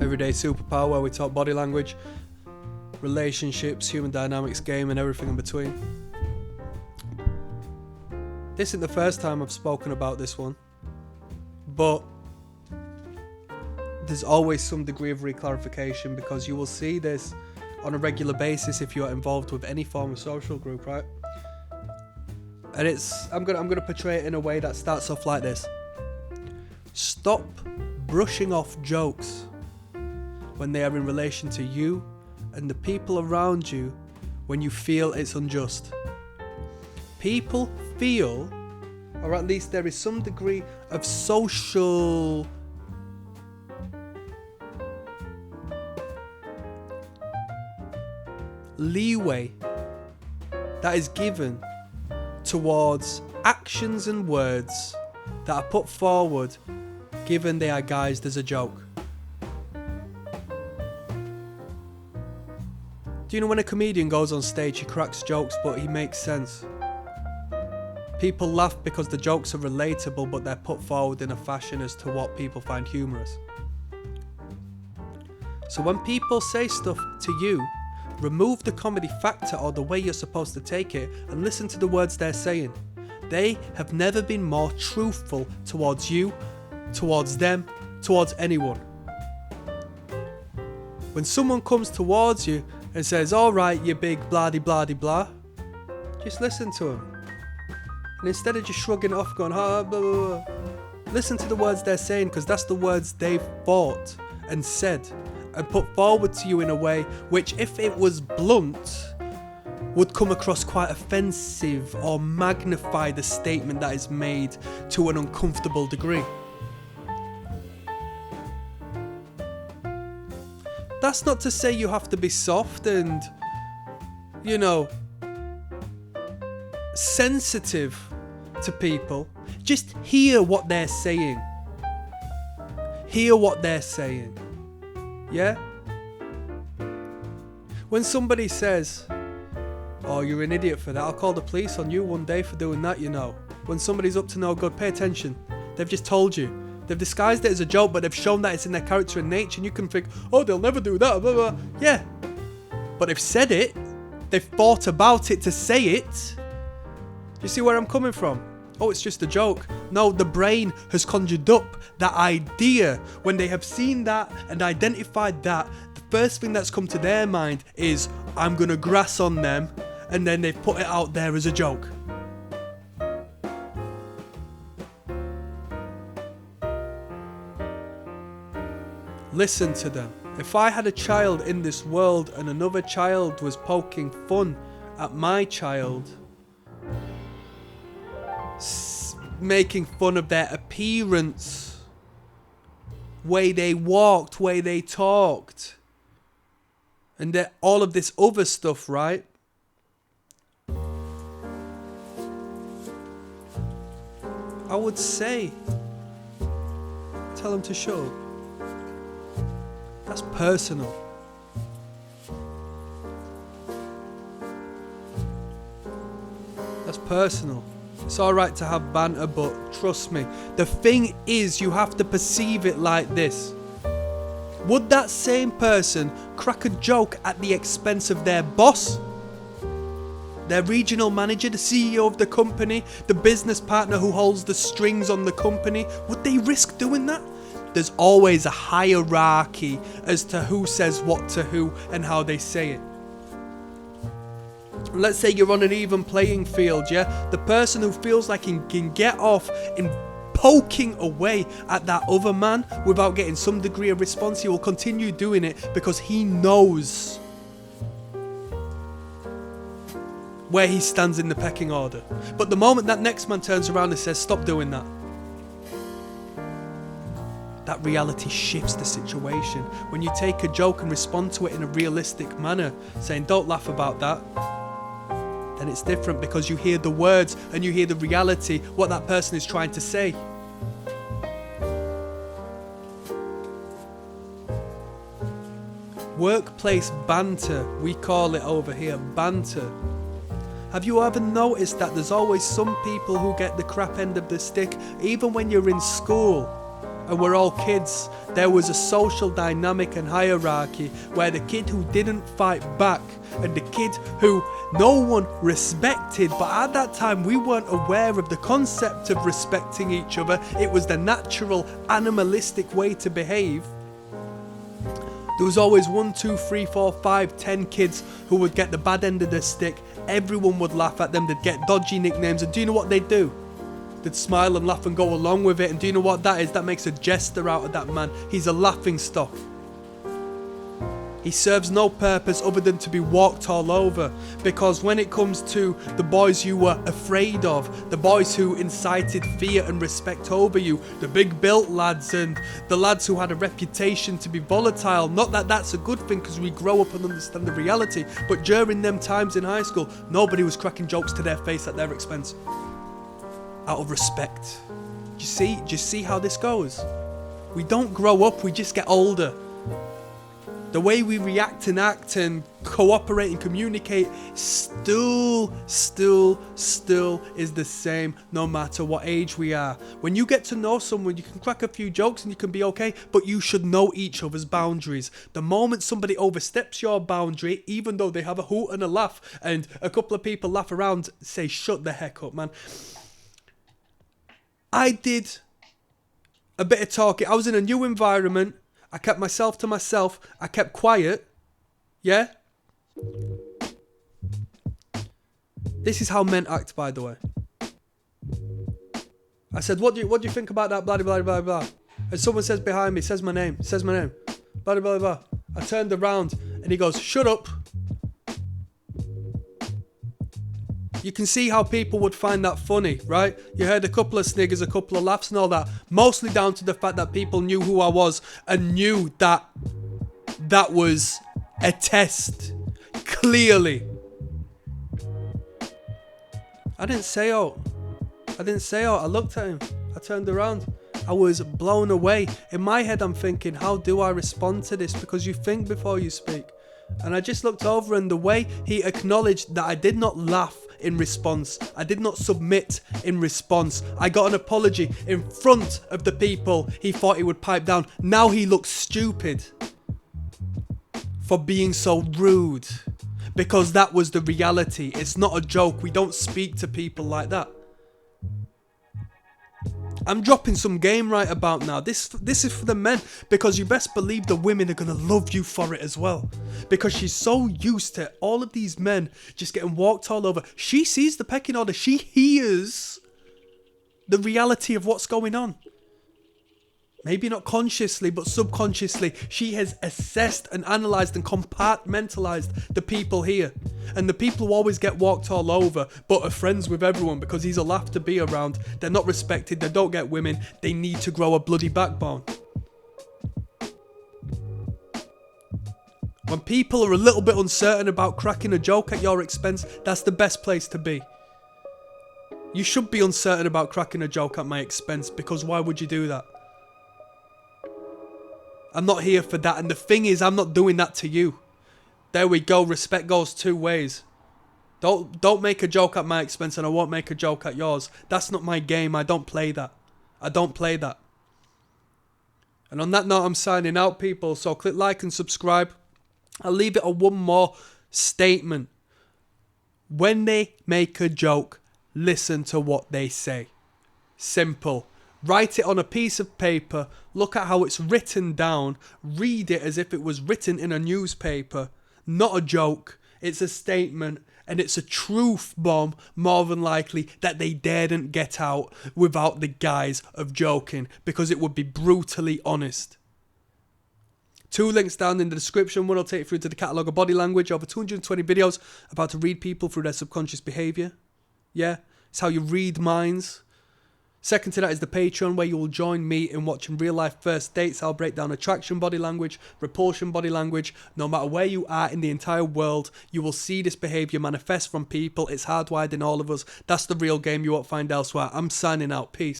Everyday Superpower, where we talk body language, relationships, human dynamics, game, and everything in between. This isn't the first time I've spoken about this one, but there's always some degree of reclarification, because you will see this on a regular basis if you're involved with any form of social group, right? And I'm gonna portray it in a way that starts off like this. Stop brushing off jokes when they are in relation to you and the people around you when you feel it's unjust. People feel, or at least there is some degree of social leeway that is given towards actions and words that are put forward given they are guised as a joke. Do you know when a comedian goes on stage, he cracks jokes but he makes sense? People laugh because the jokes are relatable, but they're put forward in a fashion as to what people find humorous. So when people say stuff to you, remove the comedy factor or the way you're supposed to take it and listen to the words they're saying. They have never been more truthful towards you, towards them, towards anyone. When someone comes towards you and says, "Alright, you big blah-de blah-de blah," just listen to them. And instead of just shrugging it off going, "Ah, blah, blah, blah," listen to the words they're saying, because that's the words they've thought and said and put forward to you in a way which, if it was blunt, would come across quite offensive or magnify the statement that is made to an uncomfortable degree. That's not to say you have to be soft and, sensitive to people. Just hear what they're saying. Hear what they're saying. Yeah? When somebody says, "Oh, you're an idiot for that, I'll call the police on you one day for doing that," When somebody's up to no good, pay attention. They've just told you. They've disguised it as a joke, but they've shown that it's in their character and nature, and you can think, "Oh, they'll never do that, blah, blah." Yeah. But they've said it. They've thought about it to say it. Do you see where I'm coming from? "Oh, it's just a joke." No, the brain has conjured up that idea. When they have seen that and identified that, the first thing that's come to their mind is, "I'm going to grass on them," and then they've put it out there as a joke. Listen to them. If I had a child in this world and another child was poking fun at my child, making fun of their appearance, way they walked, way they talked, and all of this other stuff, right? I would say, tell them to shut up. That's personal. That's personal. It's alright to have banter, but trust me, the thing is, you have to perceive it like this. Would that same person crack a joke at the expense of their boss? Their regional manager, the CEO of the company, the business partner who holds the strings on the company? Would they risk doing that? There's always a hierarchy as to who says what to who and how they say it. Let's say you're on an even playing field, yeah? The person who feels like he can get off in poking away at that other man without getting some degree of response, he will continue doing it because he knows where he stands in the pecking order. But the moment that next man turns around and says, "Stop doing that," that reality shifts the situation. When you take a joke and respond to it in a realistic manner, saying, "Don't laugh about that," then it's different, because you hear the words and you hear the reality, what that person is trying to say. Workplace banter, we call it over here, banter. Have you ever noticed that there's always some people who get the crap end of the stick, even when you're in school? and we're all kids, there was a social dynamic and hierarchy where the kid who didn't fight back and the kid who no one respected, but at that time we weren't aware of the concept of respecting each other. It was the natural animalistic way to behave. There was always 1, 2, 3, 4, 5, 10 kids who would get the bad end of the stick. Everyone would laugh at them. They'd get dodgy nicknames, and do you know what they'd do? They'd smile and laugh and go along with it. And do you know what that is? That makes a jester out of that man. He's a laughing stock. He serves no purpose other than to be walked all over. Because when it comes to the boys you were afraid of, the boys who incited fear and respect over you, the big built lads and the lads who had a reputation to be volatile, not that that's a good thing because we grow up and understand the reality, but during them times in high school, nobody was cracking jokes to their face at their expense. Out of respect. Do you see how this goes? We don't grow up, we just get older. The way we react and act and cooperate and communicate still is the same no matter what age we are. When you get to know someone, you can crack a few jokes and you can be okay, but you should know each other's boundaries. The moment somebody oversteps your boundary, even though they have a hoot and a laugh and a couple of people laugh around, say shut the heck up, man. I did a bit of talking. I was in a new environment. I kept myself to myself. I kept quiet. Yeah? This is how men act, by the way. I said, what do you think about that? Blah, blah, blah, blah. And someone says behind me, says my name. Blah, blah, blah. I turned around and he goes, shut up. You can see how people would find that funny, right? You heard a couple of sniggers, a couple of laughs and all that. Mostly down to the fact that people knew who I was and knew that that was a test. Clearly. I didn't say out. I looked at him. I turned around. I was blown away. In my head, I'm thinking, how do I respond to this? Because you think before you speak. And I just looked over, and the way he acknowledged that I did not laugh in response, I did not submit in response, I got an apology in front of the people he thought he would pipe down. Now he looks stupid for being so rude, because that was the reality. It's not a joke. We don't speak to people like that. I'm dropping some game right about now. This is for the men, because you best believe the women are going to love you for it as well. Because she's so used to all of these men just getting walked all over. She sees the pecking order. She hears the reality of what's going on. Maybe not consciously, but subconsciously. She has assessed and analysed and compartmentalised the people here. And the people who always get walked all over, but are friends with everyone because he's a laugh to be around. They're not respected, they don't get women, they need to grow a bloody backbone. When people are a little bit uncertain about cracking a joke at your expense, that's the best place to be. You should be uncertain about cracking a joke at my expense, because why would you do that? I'm not here for that, and the thing is, I'm not doing that to you. There we go, respect goes two ways. Don't make a joke at my expense and I won't make a joke at yours. That's not my game, I don't play that. And on that note, I'm signing out, people, so click like and subscribe. I'll leave it on one more statement. When they make a joke, listen to what they say. Simple. Write it on a piece of paper, look at how it's written down, read it as if it was written in a newspaper. Not a joke, it's a statement, and it's a truth bomb, more than likely, that they daren't get out without the guise of joking, because it would be brutally honest. 2 links down in the description. One will take you through to the catalogue of body language, over 220 videos about to read people through their subconscious behaviour. Yeah, it's how you read minds. Second to that is the Patreon, where you will join me in watching real life first dates. I'll break down attraction body language, repulsion body language. No matter where you are in the entire world, you will see this behaviour manifest from people. It's hardwired in all of us. That's the real game you won't find elsewhere. I'm signing out. Peace.